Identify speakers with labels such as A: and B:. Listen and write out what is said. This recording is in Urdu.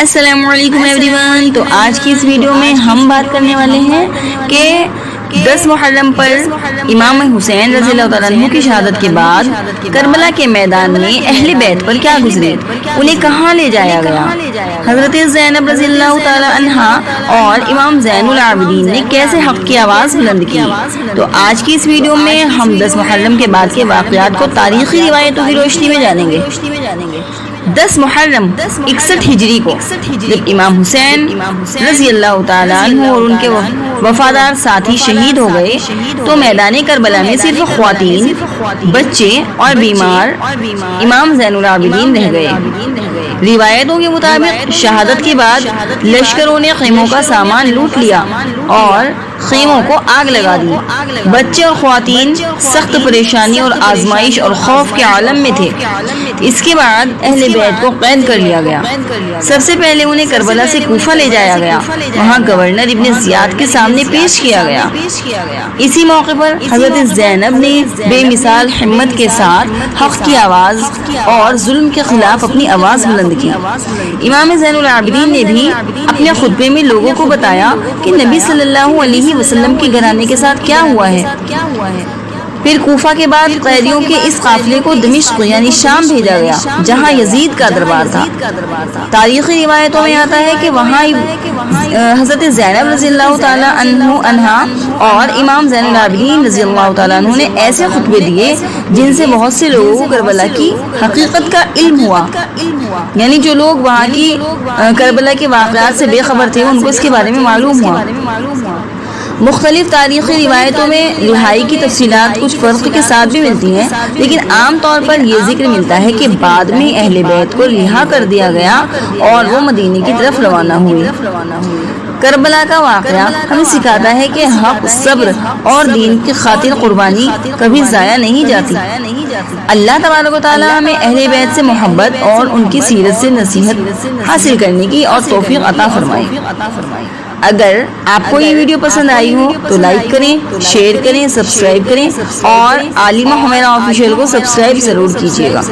A: السلام علیکم ایوری ون۔ تو آج کی اس ویڈیو میں ہم بات کرنے والے ہیں کہ 10 محرم پر امام حسین رضی اللہ تعالیٰ عنہ کی شہادت کے بعد کربلا کے میدان میں اہل بیت پر کیا گزری، انہیں کہاں لے جایا گیا، حضرت زینب رضی اللہ تعالیٰ عنہ اور امام زین العابدین نے کیسے حق کی آواز بلند کی۔ تو آج کی اس ویڈیو میں ہم 10 محرم کے بعد کے واقعات کو تاریخی روایتوں کی روشنی میں جانیں گے۔ 10 محرم 61 ہجری کو جب امام حسین رضی اللہ تعالیٰ عنہ اور ان کے وفادار ساتھی شہید ہو گئے تو میدان کربلا میں صرف خواتین، بچے اور بیمار امام زین العابدین رہ گئے۔ روایتوں کے مطابق شہادت کے بعد لشکروں نے خیموں کا سامان لوٹ لیا اور خیموں کو آگ لگا دی۔ بچے اور خواتین سخت پریشانی اور آزمائش اور خوف کے عالم میں تھے۔ اس کے بعد اہل بیت کو قید کر لیا گیا۔ سب سے پہلے انہیں کربلا سے کوفہ لے جایا گیا، وہاں گورنر ابن زیاد کے سامنے پیش کیا گیا۔ اسی موقع پر حضرت زینب نے بے مثال ہمت کے ساتھ حق کی آواز اور ظلم کے خلاف اپنی آواز بلند کی۔ امام زین العابدین نے بھی اپنے خطبے میں لوگوں کو بتایا کہ نبی صلی اللہ علیہ وسلم کے گھرانے کے ساتھ کیا ہوا ہے۔ پھر کوفہ کے بعد قیدیوں کے اس قافلے کو دمشق یعنی شام بھیجا گیا جہاں یزید کا دربار تھا۔ تاریخی روایتوں میں آتا ہے کہ وہاں حضرت زینب رضی اللہ تعالیٰ عنہ اور امام زین العابدین رضی اللہ تعالیٰ عنہ نے ایسے خطبے دیے جن سے بہت سے لوگوں کو کربلا کی حقیقت کا علم ہوا، یعنی جو لوگ وہاں کی کربلا کے واقعات سے بے خبر تھے ان کو اس کے بارے میں معلوم ہوا۔ مختلف تاریخی روایتوں میں رہائی کی تفصیلات کچھ فرق کے ساتھ بھی ملتی ہیں، لیکن عام طور پر یہ ذکر ملتا ہے کہ بعد میں اہل بیت کو رہا کر دیا گیا اور وہ مدینے کی طرف روانہ ہوئی۔ کربلا کا واقعہ ہمیں سکھاتا ہے کہ حق، صبر اور دین کی خاطر قربانی کبھی ضائع نہیں جاتی۔ اللہ تبارک و تعالیٰ ہمیں اہل بیت سے محبت اور ان کی سیرت سے نصیحت حاصل کرنے کی اور توفیق عطا فرمائے۔ اگر آپ کو یہ ویڈیو پسند آئی ہو تو لائک کریں، شیئر کریں، سبسکرائب کریں اور عالمہ حمیرہ آفیشیل کو سبسکرائب ضرور کیجیے گا۔